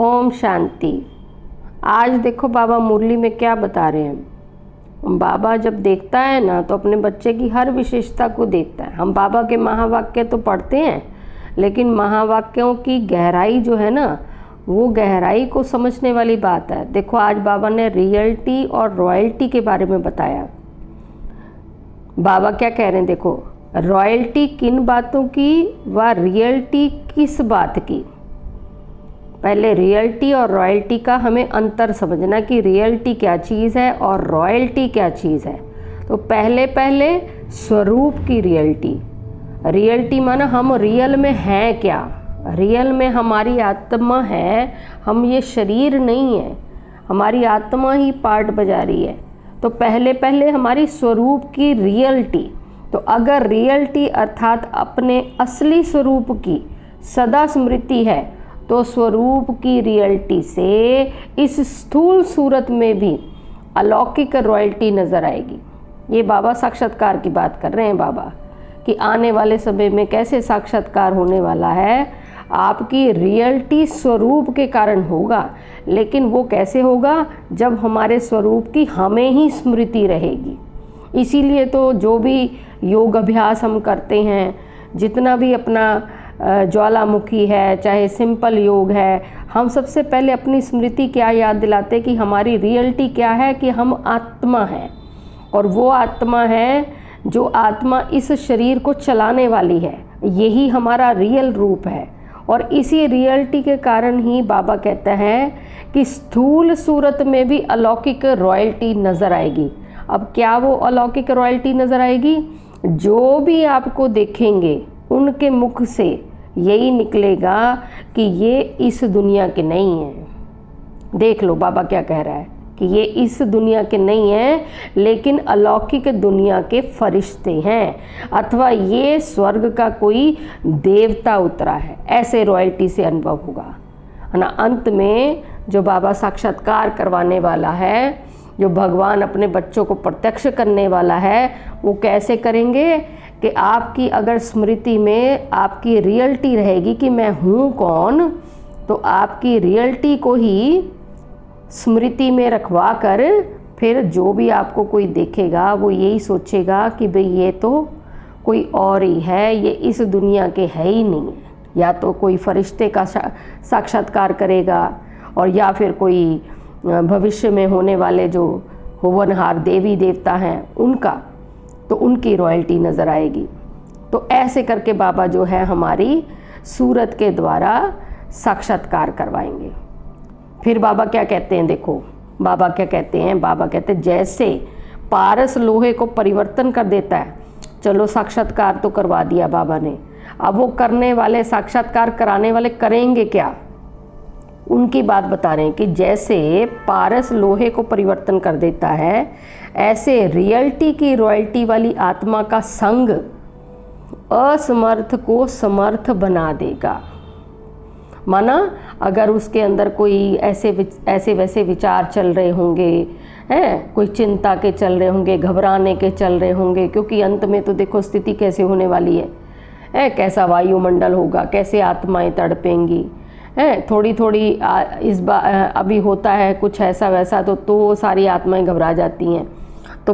ओम शांति। आज देखो बाबा मुरली में क्या बता रहे हैं। बाबा जब देखता है ना तो अपने बच्चे की हर विशेषता को देखता है। हम बाबा के महावाक्य तो पढ़ते हैं, लेकिन महावाक्यों की गहराई जो है ना, वो गहराई को समझने वाली बात है। देखो आज बाबा ने रियल्टी और रॉयल्टी के बारे में बताया। बाबा क्या कह रहे हैं, देखो रॉयल्टी किन बातों की व रियल्टी किस बात की। पहले रियल्टी और रॉयल्टी का हमें अंतर समझना कि रियल्टी क्या चीज़ है और रॉयल्टी क्या चीज़ है। तो पहले स्वरूप की रियल्टी। रियल्टी माना हम रियल में हैं क्या। रियल में हमारी आत्मा है, हम ये शरीर नहीं है, हमारी आत्मा ही पार्ट बजा रही है। तो पहले हमारी स्वरूप की रियल्टी। तो अगर रियल्टी अर्थात अपने असली स्वरूप की सदा स्मृति है, तो स्वरूप की रियल्टी से इस स्थूल सूरत में भी अलौकिक रॉयल्टी नज़र आएगी। ये बाबा साक्षात्कार की बात कर रहे हैं बाबा, कि आने वाले समय में कैसे साक्षात्कार होने वाला है। आपकी रियल्टी स्वरूप के कारण होगा, लेकिन वो कैसे होगा, जब हमारे स्वरूप की हमें ही स्मृति रहेगी। इसीलिए तो जो भी योग अभ्यास हम करते हैं, जितना भी अपना ज्वालामुखी है, चाहे सिंपल योग है, हम सबसे पहले अपनी स्मृति क्या याद दिलाते कि हमारी रियल्टी क्या है, कि हम आत्मा हैं। और वो आत्मा है जो आत्मा इस शरीर को चलाने वाली है, यही हमारा रियल रूप है। और इसी रियल्टी के कारण ही बाबा कहते हैं कि स्थूल सूरत में भी अलौकिक रॉयल्टी नज़र आएगी। अब क्या वो अलौकिक रॉयल्टी नज़र आएगी, जो भी आपको देखेंगे उनके मुख से यही निकलेगा कि ये इस दुनिया के नहीं हैं। देख लो बाबा क्या कह रहा है कि ये इस दुनिया के नहीं हैं, लेकिन अलौकिक दुनिया के फरिश्ते हैं, अथवा ये स्वर्ग का कोई देवता उतरा है। ऐसे रॉयल्टी से अनुभव होगा, है ना। अंत में जो बाबा साक्षात्कार करवाने वाला है, जो भगवान अपने बच्चों को प्रत्यक्ष करने वाला है, वो कैसे करेंगे कि आपकी अगर स्मृति में आपकी रियल्टी रहेगी कि मैं हूँ कौन, तो आपकी रियल्टी को ही स्मृति में रखवा कर फिर जो भी आपको कोई देखेगा वो यही सोचेगा कि भाई ये तो कोई और ही है, ये इस दुनिया के है ही नहीं। या तो कोई फरिश्ते का साक्षात्कार करेगा, और या फिर कोई भविष्य में होने वाले जो होवनहार देवी देवता हैं उनका, तो उनकी रॉयल्टी नज़र आएगी। तो ऐसे करके बाबा जो है हमारी सूरत के द्वारा साक्षात्कार करवाएंगे। फिर बाबा क्या कहते हैं, देखो बाबा क्या कहते हैं। बाबा कहते हैं जैसे पारस लोहे को परिवर्तन कर देता है। चलो साक्षात्कार तो करवा दिया बाबा ने, अब वो करने वाले, साक्षात्कार कराने वाले करेंगे क्या, उनकी बात बता रहे हैं कि जैसे पारस लोहे को परिवर्तन कर देता है, ऐसे रियल्टी की रॉयल्टी वाली आत्मा का संग असमर्थ को समर्थ बना देगा। माना अगर उसके अंदर कोई ऐसे वैसे विचार चल रहे होंगे, हैं कोई चिंता के चल रहे होंगे, घबराने के चल रहे होंगे, क्योंकि अंत में तो देखो स्थिति कैसे होने वाली है, कैसा वायुमंडल होगा, कैसे आत्माएं तड़पेंगी, है थोड़ी इस बार अभी होता है कुछ ऐसा वैसा, तो सारी आत्माएं घबरा जाती हैं। तो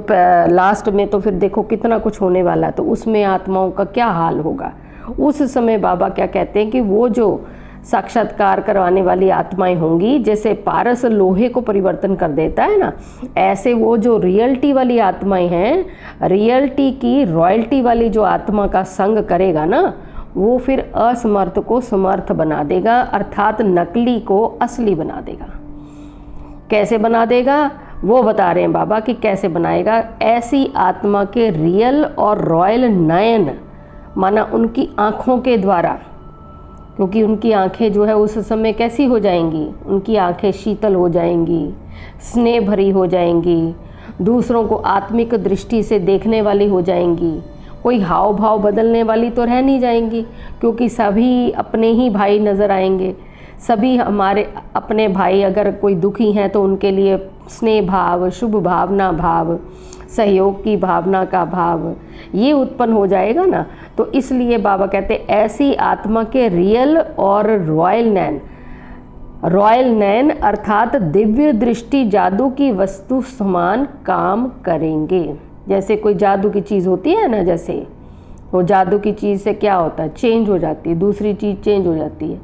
लास्ट में तो फिर देखो कितना कुछ होने वाला, तो उसमें आत्माओं का क्या हाल होगा। उस समय बाबा क्या कहते हैं कि वो जो साक्षात्कार करवाने वाली आत्माएं होंगी, जैसे पारस लोहे को परिवर्तन कर देता है ना, ऐसे वो जो रियल्टी वाली आत्माएं हैं, रियल्टी की रॉयल्टी वाली जो आत्मा का संग करेगा ना, वो फिर असमर्थ को समर्थ बना देगा, अर्थात नकली को असली बना देगा। कैसे बना देगा वो बता रहे हैं बाबा कि कैसे बनाएगा। ऐसी आत्मा के रियल और रॉयल नयन, माना उनकी आँखों के द्वारा, क्योंकि उनकी आँखें जो है उस समय कैसी हो जाएंगी, उनकी आँखें शीतल हो जाएंगी, स्नेह भरी हो जाएंगी, दूसरों को आत्मिक दृष्टि से देखने वाली हो जाएंगी, कोई हाव भाव बदलने वाली तो रह नहीं जाएंगी, क्योंकि सभी अपने ही भाई नज़र आएंगे। सभी हमारे अपने भाई, अगर कोई दुखी हैं तो उनके लिए स्नेह भाव, शुभ भावना भाव, सहयोग की भावना का भाव ये उत्पन्न हो जाएगा ना। तो इसलिए बाबा कहते ऐसी आत्मा के रियल और रॉयल नैन रॉयल नयन अर्थात दिव्य दृष्टि जादू की वस्तु समान काम करेंगे। जैसे कोई जादू की चीज़ होती है ना, जैसे वो जादू की चीज़ से क्या होता है, चेंज हो जाती है, दूसरी चीज़ चेंज हो जाती है।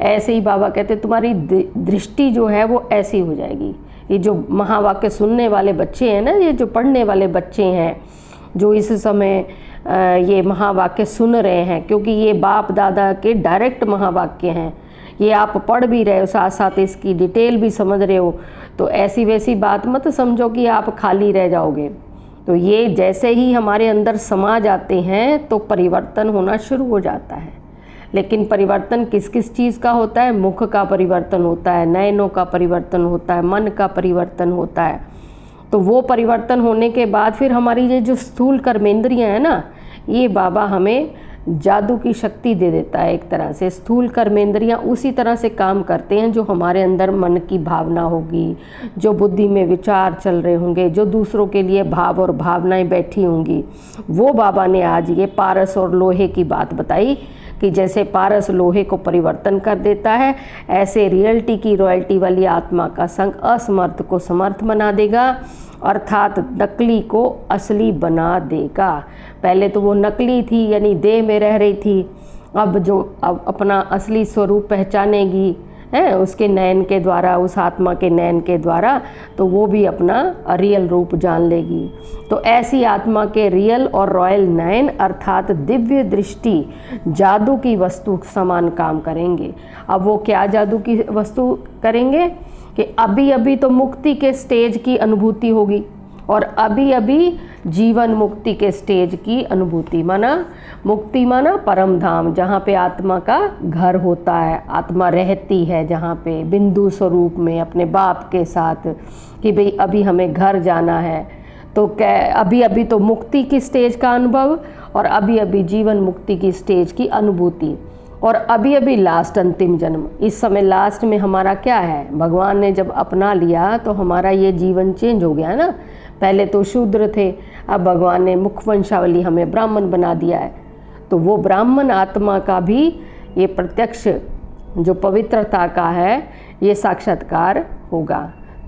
ऐसे ही बाबा कहते हैं तुम्हारी दृष्टि जो है वो ऐसी हो जाएगी। ये जो महावाक्य सुनने वाले बच्चे हैं ना, ये जो पढ़ने वाले बच्चे हैं, जो इस समय ये महावाक्य सुन रहे हैं, क्योंकि ये बाप दादा के डायरेक्ट महावाक्य हैं, ये आप पढ़ भी रहे हो, साथ साथ इसकी डिटेल भी समझ रहे हो, तो ऐसी वैसी बात मत समझो कि आप खाली रह जाओगे। तो ये जैसे ही हमारे अंदर समा जाते हैं तो परिवर्तन होना शुरू हो जाता है। लेकिन परिवर्तन किस किस चीज़ का होता है? मुख का परिवर्तन होता है, नयनों का परिवर्तन होता है, मन का परिवर्तन होता है। तो वो परिवर्तन होने के बाद फिर हमारी ये जो स्थूल कर्मेंद्रियाँ हैं ना, ये बाबा हमें जादू की शक्ति दे देता है। एक तरह से स्थूल कर्मेंद्रियाँ उसी तरह से काम करते हैं जो हमारे अंदर मन की भावना होगी, जो बुद्धि में विचार चल रहे होंगे, जो दूसरों के लिए भाव और भावनाएं बैठी होंगी, वो बाबा ने आज ये पारस और लोहे की बात बताई कि जैसे पारस लोहे को परिवर्तन कर देता है, ऐसे रियलिटी की रॉयल्टी वाली आत्मा का संग असमर्थ को समर्थ बना देगा, अर्थात नकली को असली बना देगा। पहले तो वो नकली थी, यानी देह में रह रही थी, अब अपना असली स्वरूप पहचानेगी है उसके नयन के द्वारा, उस आत्मा के नयन के द्वारा, तो वो भी अपना रियल रूप जान लेगी। तो ऐसी आत्मा के रियल और रॉयल नयन अर्थात दिव्य दृष्टि जादू की वस्तु समान काम करेंगे। अब वो क्या जादू की वस्तु करेंगे कि अभी अभी तो मुक्ति के स्टेज की अनुभूति होगी, और अभी अभी जीवन मुक्ति के स्टेज की अनुभूति। माना मुक्ति माना परम धाम, जहाँ पे आत्मा का घर होता है, आत्मा रहती है, जहाँ पे बिंदु स्वरूप में अपने बाप के साथ, कि भाई अभी हमें घर जाना है। तो क्या अभी अभी तो मुक्ति की स्टेज का अनुभव, और अभी अभी जीवन मुक्ति की स्टेज की अनुभूति, और अभी अभी लास्ट अंतिम जन्म। इस समय लास्ट में हमारा क्या है, भगवान ने जब अपना लिया तो हमारा ये जीवन चेंज हो गया ना। पहले तो शूद्र थे, अब भगवान ने मुखवंशावली हमें ब्राह्मण बना दिया है। तो वो ब्राह्मण आत्मा का भी ये प्रत्यक्ष जो पवित्रता का है ये साक्षात्कार होगा।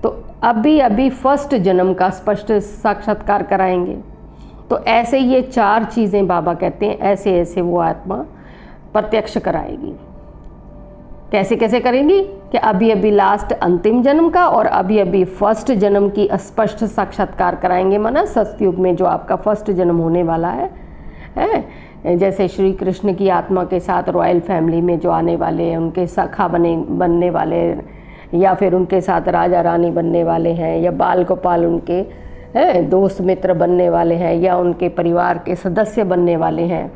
तो अभी अभी फर्स्ट जन्म का स्पष्ट साक्षात्कार कराएंगे। तो ऐसे ये चार चीज़ें बाबा कहते हैं ऐसे ऐसे वो आत्मा प्रत्यक्ष कराएगी। कैसे कैसे करेंगी कि अभी अभी लास्ट अंतिम जन्म का और अभी अभी फर्स्ट जन्म की स्पष्ट साक्षात्कार कराएंगे। माना सतयुग में जो आपका फर्स्ट जन्म होने वाला है, जैसे श्री कृष्ण की आत्मा के साथ रॉयल फैमिली में जो आने वाले हैं, उनके सखा बनने वाले, या फिर उनके साथ राजा रानी बनने वाले हैं, या बाल गोपाल उनके दोस्त मित्र बनने वाले हैं, या उनके परिवार के सदस्य बनने वाले हैं।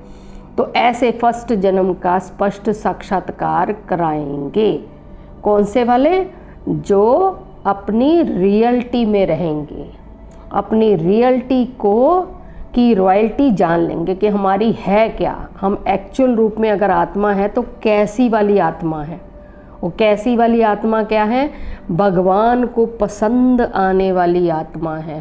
तो ऐसे फर्स्ट जन्म का स्पष्ट साक्षात्कार कराएंगे। कौन से वाले? जो अपनी रियलिटी में रहेंगे, अपनी रियलिटी को की रॉयल्टी जान लेंगे कि हमारी है क्या, हम एक्चुअल रूप में अगर आत्मा है तो कैसी वाली आत्मा है। वो कैसी वाली आत्मा क्या है? भगवान को पसंद आने वाली आत्मा है।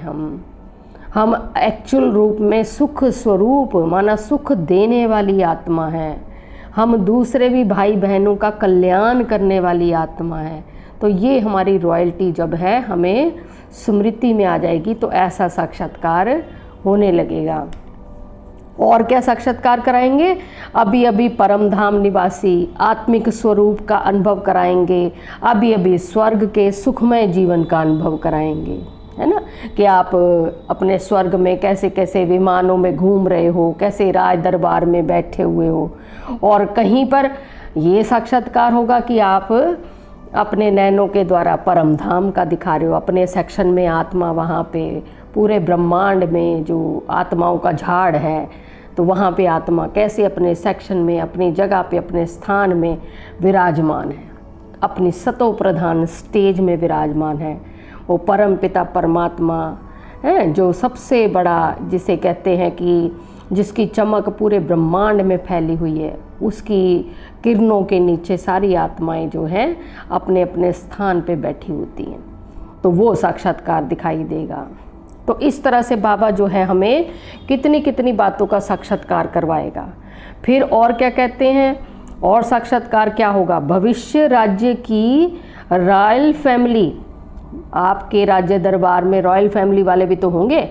हम एक्चुअल रूप में सुख स्वरूप, माना सुख देने वाली आत्मा है। हम दूसरे भी भाई बहनों का कल्याण करने वाली आत्मा है। तो ये हमारी रॉयल्टी जब है हमें स्मृति में आ जाएगी तो ऐसा साक्षात्कार होने लगेगा। और क्या साक्षात्कार कराएंगे? अभी अभी परम धाम निवासी आत्मिक स्वरूप का अनुभव कराएंगे। अभी अभी स्वर्ग के सुखमय जीवन का अनुभव कराएंगे, है ना, कि आप अपने स्वर्ग में कैसे कैसे विमानों में घूम रहे हो, कैसे राज दरबार में बैठे हुए हो। और कहीं पर ये साक्षात्कार होगा कि आप अपने नैनों के द्वारा परम धाम का दिखा रहे हो। अपने सेक्शन में आत्मा वहाँ पे पूरे ब्रह्मांड में जो आत्माओं का झाड़ है, तो वहाँ पे आत्मा कैसे अपने सेक्शन में, अपनी जगह पे, अपने स्थान में विराजमान है, अपनी सतो प्रधान स्टेज में विराजमान है। वो परम पिता परमात्मा है जो सबसे बड़ा, जिसे कहते हैं कि जिसकी चमक पूरे ब्रह्मांड में फैली हुई है, उसकी किरणों के नीचे सारी आत्माएं जो हैं अपने अपने स्थान पे बैठी होती हैं। तो वो साक्षात्कार दिखाई देगा। तो इस तरह से बाबा जो है हमें कितनी कितनी बातों का साक्षात्कार करवाएगा। फिर और क्या कहते हैं, और साक्षात्कार क्या होगा? भविष्य राज्य की रॉयल फैमिली, आपके राज्य दरबार में रॉयल फैमिली वाले भी तो होंगे,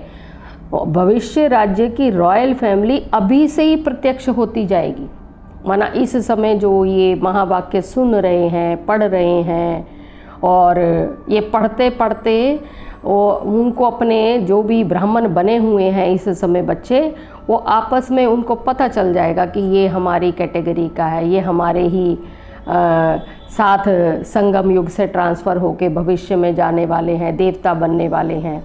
भविष्य राज्य की रॉयल फैमिली अभी से ही प्रत्यक्ष होती जाएगी। माना इस समय जो ये महावाक्य सुन रहे हैं, पढ़ रहे हैं, और ये पढ़ते पढ़ते उनको अपने जो भी ब्राह्मण बने हुए हैं इस समय बच्चे, वो आपस में उनको पता चल जाएगा कि ये हमारी कैटेगरी का है, ये हमारे ही साथ संगम युग से ट्रांसफ़र होके भविष्य में जाने वाले हैं, देवता बनने वाले हैं,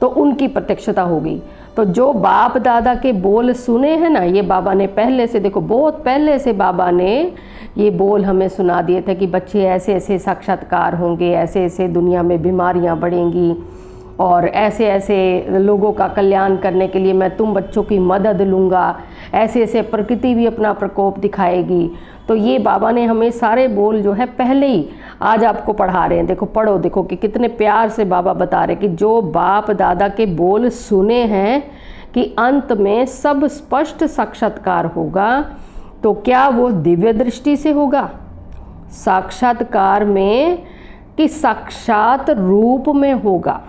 तो उनकी प्रत्यक्षता होगी। तो जो बाप दादा के बोल सुने हैं ना, ये बाबा ने पहले से, देखो बहुत पहले से बाबा ने ये बोल हमें सुना दिए थे कि बच्चे ऐसे ऐसे साक्षात्कार होंगे, ऐसे ऐसे दुनिया में बीमारियां बढ़ेंगी, और ऐसे ऐसे लोगों का कल्याण करने के लिए मैं तुम बच्चों की मदद लूँगा, ऐसे ऐसे प्रकृति भी अपना प्रकोप दिखाएगी। तो ये बाबा ने हमें सारे बोल जो है पहले ही आज आपको पढ़ा रहे हैं। देखो पढ़ो, देखो कि कितने प्यार से बाबा बता रहे कि जो बाप दादा के बोल सुने हैं कि अंत में सब स्पष्ट साक्षात्कार होगा, तो क्या वो दिव्य दृष्टि से होगा, साक्षात्कार में, कि साक्षात रूप में होगा।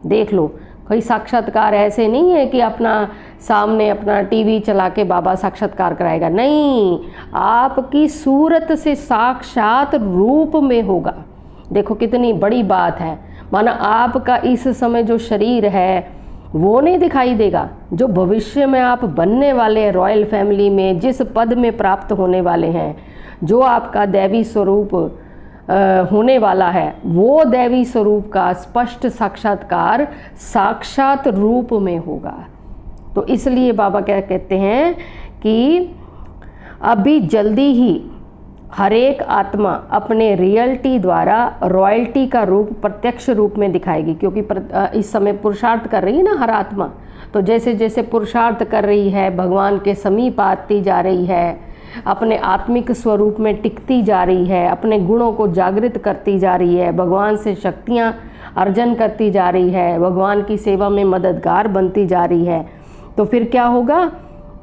देख लो, कोई साक्षात्कार ऐसे नहीं है कि अपना सामने अपना टीवी चला के बाबा साक्षात्कार कराएगा, नहीं, आपकी सूरत से साक्षात रूप में होगा। देखो कितनी बड़ी बात है। माना आपका इस समय जो शरीर है वो नहीं दिखाई देगा, जो भविष्य में आप बनने वाले हैं रॉयल फैमिली में, जिस पद में प्राप्त होने वाले हैं, जो आपका दैवी स्वरूप होने वाला है, वो दैवी स्वरूप का स्पष्ट साक्षात्कार साक्षात रूप में होगा। तो इसलिए बाबा क्या कहते हैं कि अभी जल्दी ही हर एक आत्मा अपने रियलिटी द्वारा रॉयल्टी का रूप प्रत्यक्ष रूप में दिखाएगी, क्योंकि इस समय पुरुषार्थ कर रही है ना हर आत्मा। तो जैसे जैसे पुरुषार्थ कर रही है, भगवान के समीप आती जा रही है, अपने आत्मिक स्वरूप में टिकती जा रही है, अपने गुणों को जागृत करती जा रही है, भगवान से शक्तियाँ अर्जन करती जा रही है, भगवान की सेवा में मददगार बनती जा रही है, तो फिर क्या होगा,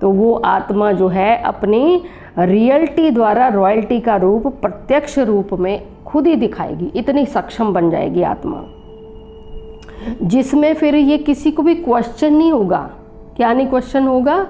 तो वो आत्मा जो है अपनी रियलिटी द्वारा रॉयल्टी का रूप प्रत्यक्ष रूप में खुद ही दिखाएगी। इतनी सक्षम बन जाएगी आत्मा, जिसमें फिर ये किसी को भी क्वेश्चन नहीं होगा। क्या नहीं क्वेश्चन होगा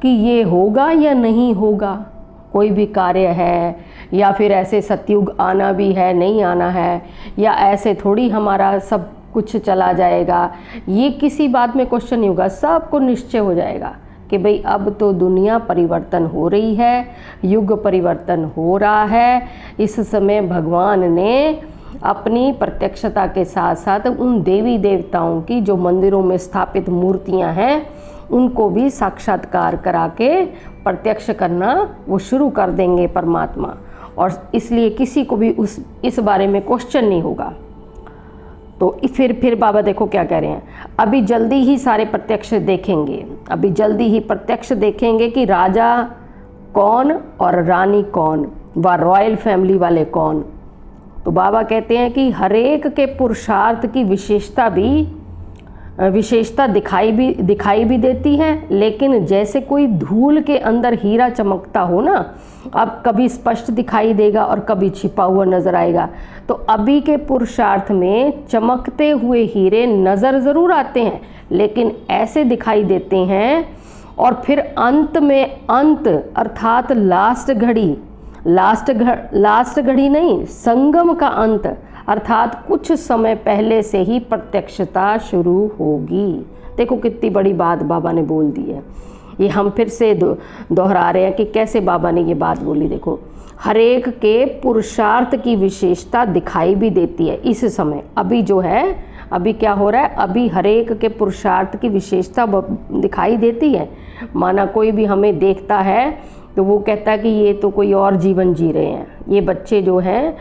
कि ये होगा या नहीं होगा, कोई भी कार्य है, या फिर ऐसे सतयुग आना भी है, नहीं आना है, या ऐसे थोड़ी हमारा सब कुछ चला जाएगा, ये किसी बात में क्वेश्चन नहीं होगा। सबको निश्चय हो जाएगा कि भाई अब तो दुनिया परिवर्तन हो रही है, युग परिवर्तन हो रहा है। इस समय भगवान ने अपनी प्रत्यक्षता के साथ साथ उन देवी देवताओं की जो मंदिरों में स्थापित मूर्तियां हैं, उनको भी साक्षात्कार करा के प्रत्यक्ष करना वो शुरू कर देंगे परमात्मा, और इसलिए किसी को भी इस बारे में क्वेश्चन नहीं होगा। तो फिर बाबा देखो क्या कह रहे हैं, अभी जल्दी ही सारे प्रत्यक्ष देखेंगे, अभी जल्दी ही प्रत्यक्ष देखेंगे कि राजा कौन और रानी कौन, व रॉयल फैमिली वाले कौन। तो बाबा कहते हैं कि हरेक के पुरुषार्थ की विशेषता दिखाई भी देती है, लेकिन जैसे कोई धूल के अंदर हीरा चमकता हो ना, अब कभी स्पष्ट दिखाई देगा और कभी छिपा हुआ नजर आएगा। तो अभी के पुरुषार्थ में चमकते हुए हीरे नज़र ज़रूर आते हैं, लेकिन ऐसे दिखाई देते हैं, और फिर अंत में, अंत अर्थात लास्ट घड़ी नहीं, संगम का अंत अर्थात कुछ समय पहले से ही प्रत्यक्षता शुरू होगी। देखो कितनी बड़ी बात बाबा ने बोल दी है। ये हम फिर से दोहरा रहे हैं कि कैसे बाबा ने ये बात बोली। देखो, हरेक के पुरुषार्थ की विशेषता दिखाई भी देती है इस समय। अभी जो है, अभी क्या हो रहा है, अभी हरेक के पुरुषार्थ की विशेषता दिखाई देती है। माना कोई भी हमें देखता है तो वो कहता है कि ये तो कोई और जीवन जी रहे हैं, ये बच्चे जो हैं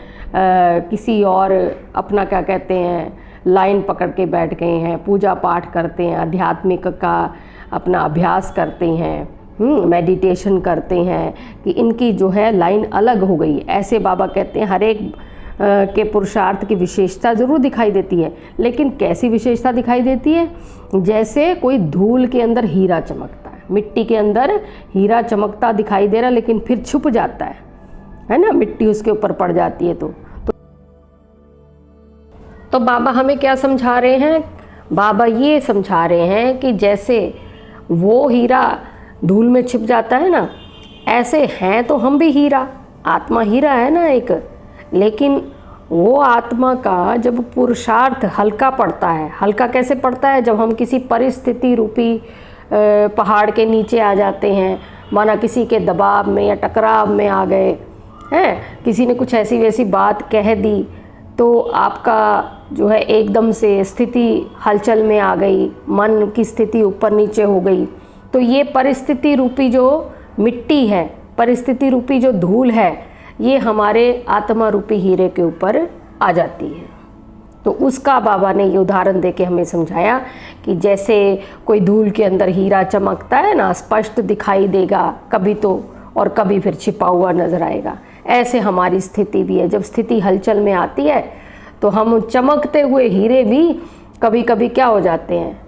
किसी और अपना क्या कहते हैं लाइन पकड़ के बैठ गए हैं, पूजा पाठ करते हैं, आध्यात्मिक का अपना अभ्यास करते हैं, मेडिटेशन करते हैं, कि इनकी जो है लाइन अलग हो गई। ऐसे बाबा कहते हैं हर एक के पुरुषार्थ की विशेषता ज़रूर दिखाई देती है, लेकिन कैसी विशेषता दिखाई देती है, जैसे कोई धूल के अंदर हीरा चमकता है, मिट्टी के अंदर हीरा चमकता दिखाई दे रहा, लेकिन फिर छुप जाता है ना, मिट्टी उसके ऊपर पड़ जाती है। तो तो बाबा हमें क्या समझा रहे हैं? बाबा ये समझा रहे हैं कि जैसे वो हीरा धूल में छिप जाता है ना, ऐसे हैं तो हम भी हीरा, आत्मा हीरा है ना एक, लेकिन वो आत्मा का जब पुरुषार्थ हल्का पड़ता है, हल्का कैसे पड़ता है? जब हम किसी परिस्थिति रूपी पहाड़ के नीचे आ जाते हैं, माना किसी के दबाव में या टकराव में आ गए हैं, किसी ने कुछ ऐसी वैसी बात कह दी तो आपका जो है एकदम से स्थिति हलचल में आ गई, मन की स्थिति ऊपर नीचे हो गई, तो ये परिस्थिति रूपी जो मिट्टी है, परिस्थिति रूपी जो धूल है, ये हमारे आत्मा रूपी हीरे के ऊपर आ जाती है। तो उसका बाबा ने ये उदाहरण देके हमें समझाया कि जैसे कोई धूल के अंदर हीरा चमकता है ना, स्पष्ट दिखाई देगा कभी तो, और कभी फिर छिपा हुआ नजर आएगा, ऐसे हमारी स्थिति भी है। जब स्थिति हलचल में आती है तो हम चमकते हुए हीरे भी कभी कभी क्या हो जाते हैं,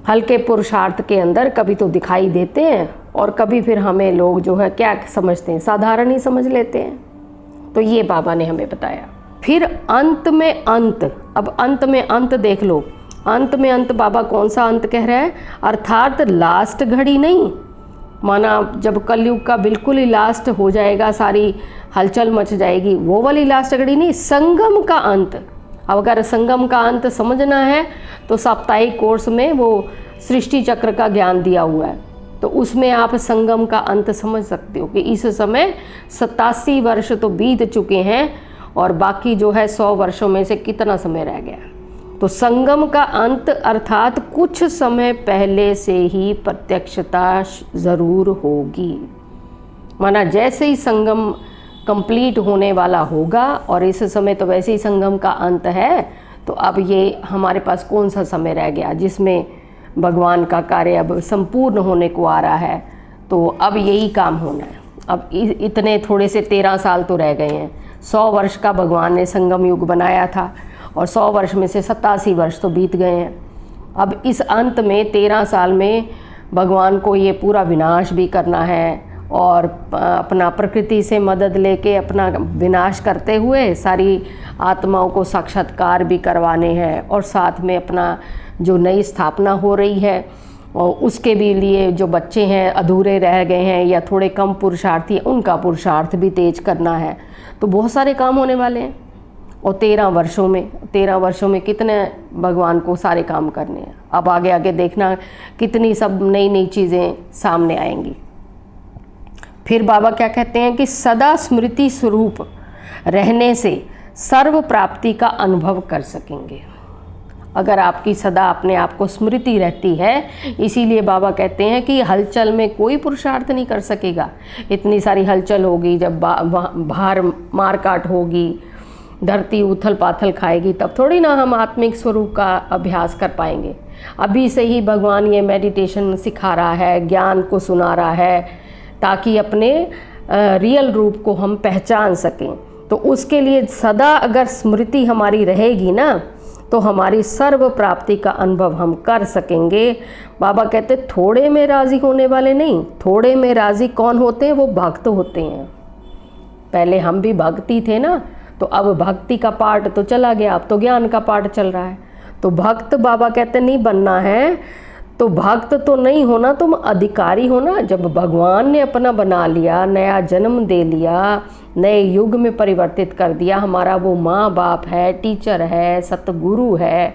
हल्के पुरुषार्थ के अंदर कभी तो दिखाई देते हैं, और कभी फिर हमें लोग जो है क्या समझते हैं, साधारण ही समझ लेते हैं। तो ये बाबा ने हमें बताया। फिर अंत में अंत, अब अंत में अंत देख लो, अंत में अंत बाबा कौन सा अंत कह रहे हैं? अर्थात लास्ट घड़ी नहीं, माना जब कलयुग का बिल्कुल ही लास्ट हो जाएगा, सारी हलचल मच जाएगी, वो वाली लास्ट घड़ी नहीं, संगम का अंत। अब अगर संगम का अंत समझना है तो साप्ताहिक कोर्स में वो सृष्टि चक्र का ज्ञान दिया हुआ है, तो उसमें आप संगम का अंत समझ सकते हो कि इस समय 87 वर्ष तो बीत चुके हैं और बाकी जो है 100 वर्षों में से कितना समय रह गया। तो संगम का अंत अर्थात कुछ समय पहले से ही प्रत्यक्षता ज़रूर होगी, माना जैसे ही संगम कंप्लीट होने वाला होगा, और इस समय तो वैसे ही संगम का अंत है, तो अब ये हमारे पास कौन सा समय रह गया जिसमें भगवान का कार्य अब संपूर्ण होने को आ रहा है। तो अब यही काम होना है। अब इतने थोड़े से 13 साल तो रह गए हैं। 100 वर्ष का भगवान ने संगम युग बनाया था और 100 वर्ष में से 87 वर्ष तो बीत गए हैं। अब इस अंत में 13 साल में भगवान को ये पूरा विनाश भी करना है, और अपना प्रकृति से मदद लेके अपना विनाश करते हुए सारी आत्माओं को साक्षात्कार भी करवाने हैं, और साथ में अपना जो नई स्थापना हो रही है और उसके भी लिए जो बच्चे हैं अधूरे रह गए हैं या थोड़े कम पुरुषार्थी, उनका पुरुषार्थ भी तेज करना है। तो बहुत सारे काम होने वाले हैं, और 13 वर्षों में कितने भगवान को सारे काम करने हैं। अब आगे आगे देखना कितनी सब नई नई चीज़ें सामने आएंगी। फिर बाबा क्या कहते हैं कि सदा स्मृति स्वरूप रहने से सर्व प्राप्ति का अनुभव कर सकेंगे। अगर आपकी सदा अपने आप को स्मृति रहती है, इसीलिए बाबा कहते हैं कि हलचल में कोई पुरुषार्थ नहीं कर सकेगा। इतनी सारी हलचल होगी, जब बाहर मारकाट होगी, धरती उथल पाथल खाएगी, तब थोड़ी ना हम आत्मिक स्वरूप का अभ्यास कर पाएंगे। अभी से ही भगवान ये मेडिटेशन सिखा रहा है, ज्ञान को सुना रहा है, ताकि अपने रियल रूप को हम पहचान सकें। तो उसके लिए सदा अगर स्मृति हमारी रहेगी ना, तो हमारी सर्व प्राप्ति का अनुभव हम कर सकेंगे। बाबा कहते थोड़े में राज़ी होने वाले नहीं, थोड़े में राज़ी कौन होते हैं? वो भक्त होते हैं। पहले हम भी भक्ति थे ना, तो अब भक्ति का पार्ट तो चला गया, अब तो ज्ञान का पार्ट चल रहा है। तो भक्त बाबा कहते नहीं बनना है, तो भक्त तो नहीं होना, तुम अधिकारी होना। जब भगवान ने अपना बना लिया, नया जन्म दे लिया, नए युग में परिवर्तित कर दिया, हमारा वो माँ बाप है, टीचर है, सतगुरु है,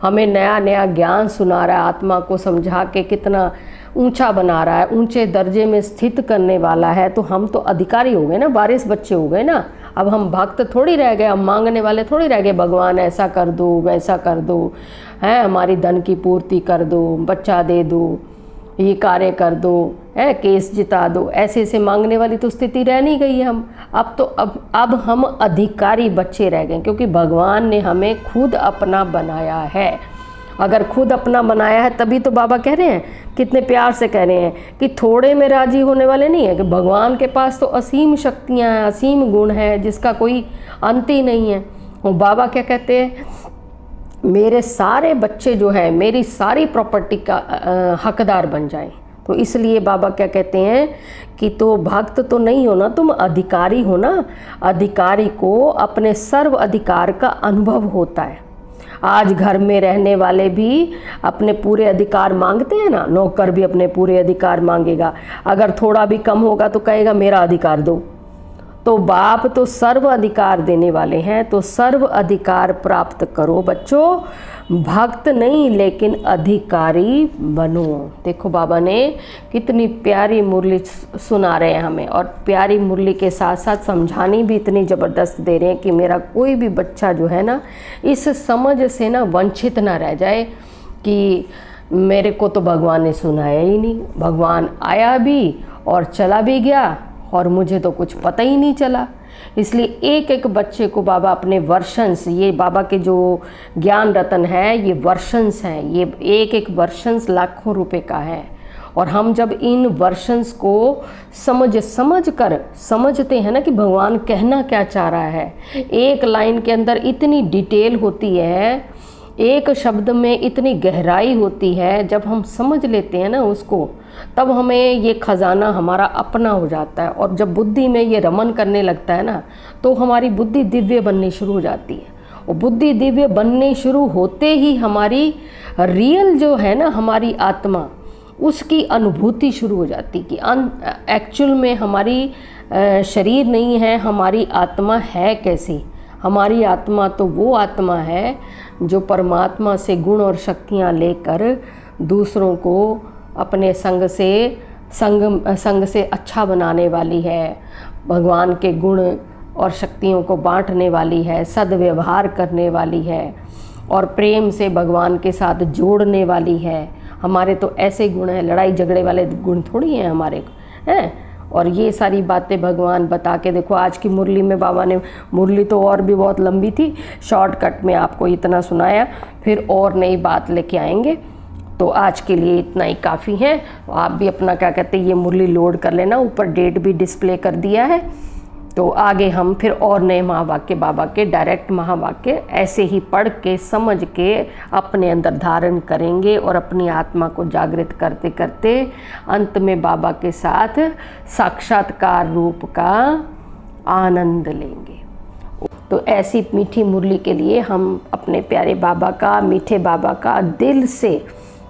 हमें नया नया ज्ञान सुना रहा है, आत्मा को समझा के कितना ऊंचा बना रहा है, ऊंचे दर्जे में स्थित करने वाला है, तो हम तो अधिकारी हो गए ना, वारिस बच्चे हो गए ना। अब हम भक्त थोड़ी रह गए, हम मांगने वाले थोड़ी रह गए, भगवान ऐसा कर दो, वैसा कर दो, हैं हमारी धन की पूर्ति कर दो, बच्चा दे दो, ये कार्य कर दो, है केस जिता दो, ऐसे ऐसे मांगने वाली तो स्थिति रह नहीं गई है हम। अब तो अब हम अधिकारी बच्चे रह गए, क्योंकि भगवान ने हमें खुद अपना बनाया है। अगर खुद अपना बनाया है तभी तो बाबा कह रहे हैं, कितने प्यार से कह रहे हैं कि थोड़े में राजी होने वाले नहीं है, कि भगवान के पास तो असीम शक्तियाँ हैं, असीम गुण है, जिसका कोई अंत ही नहीं है। और बाबा क्या कहते हैं, मेरे सारे बच्चे जो है मेरी सारी प्रॉपर्टी का हकदार बन जाएं। तो इसलिए बाबा क्या कहते हैं कि तो भक्त तो नहीं होना, तुम अधिकारी हो ना। अधिकारी को अपने सर्व अधिकार का अनुभव होता है। आज घर में रहने वाले भी अपने पूरे अधिकार मांगते हैं ना, नौकर भी अपने पूरे अधिकार मांगेगा, अगर थोड़ा भी कम होगा तो कहेगा मेरा अधिकार दो। तो बाप तो सर्व अधिकार देने वाले हैं, तो सर्व अधिकार प्राप्त करो बच्चों, भक्त नहीं लेकिन अधिकारी बनो। देखो बाबा ने कितनी प्यारी मुरली सुना रहे हैं हमें, और प्यारी मुरली के साथ साथ समझानी भी इतनी ज़बरदस्त दे रहे हैं कि मेरा कोई भी बच्चा जो है ना इस समझ से ना वंचित ना रह जाए कि मेरे को तो भगवान ने सुनाया ही नहीं, भगवान आया भी और चला भी गया और मुझे तो कुछ पता ही नहीं चला। इसलिए एक एक बच्चे को बाबा अपने वर्शंस, ये बाबा के जो ज्ञान रतन है ये वर्शंस हैं, ये एक एक वर्शंस लाखों रुपए का है। और हम जब इन वर्शंस को समझ कर समझते हैं ना कि भगवान कहना क्या चाह रहा है, एक लाइन के अंदर इतनी डिटेल होती है, एक शब्द में इतनी गहराई होती है, जब हम समझ लेते हैं ना उसको, तब हमें ये खजाना हमारा अपना हो जाता है। और जब बुद्धि में ये रमन करने लगता है ना, तो हमारी बुद्धि दिव्य बननी शुरू हो जाती है। और बुद्धि दिव्य बनने शुरू होते ही हमारी रियल जो है ना हमारी आत्मा, उसकी अनुभूति शुरू हो जाती कि एक्चुअल में हमारी शरीर नहीं है, हमारी आत्मा है कैसी। हमारी आत्मा तो वो आत्मा है जो परमात्मा से गुण और शक्तियाँ लेकर दूसरों को अपने संग से अच्छा बनाने वाली है, भगवान के गुण और शक्तियों को बांटने वाली है, सद्व्यवहार करने वाली है और प्रेम से भगवान के साथ जोड़ने वाली है। हमारे तो ऐसे गुण हैं, लड़ाई झगड़े वाले गुण थोड़ी हैं हमारे हैं। और ये सारी बातें भगवान बता के, देखो आज की मुरली में बाबा ने, मुरली तो और भी बहुत लंबी थी, शॉर्टकट में आपको इतना सुनाया, फिर और नई बात लेके आएंगे। तो आज के लिए इतना ही काफ़ी है। आप भी अपना क्या कहते हैं ये मुरली लोड कर लेना, ऊपर डेट भी डिस्प्ले कर दिया है। तो आगे हम फिर और नए महावाक्य, बाबा के डायरेक्ट महावाक्य ऐसे ही पढ़ के समझ के अपने अंदर धारण करेंगे और अपनी आत्मा को जागृत करते करते अंत में बाबा के साथ साक्षात्कार रूप का आनंद लेंगे। तो ऐसी मीठी मुरली के लिए हम अपने प्यारे बाबा का, मीठे बाबा का दिल से,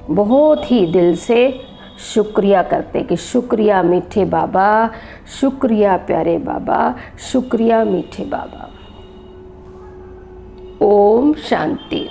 बहुत ही दिल से शुक्रिया करते कि शुक्रिया मीठे बाबा, शुक्रिया प्यारे बाबा, शुक्रिया मीठे बाबा। ओम शांति।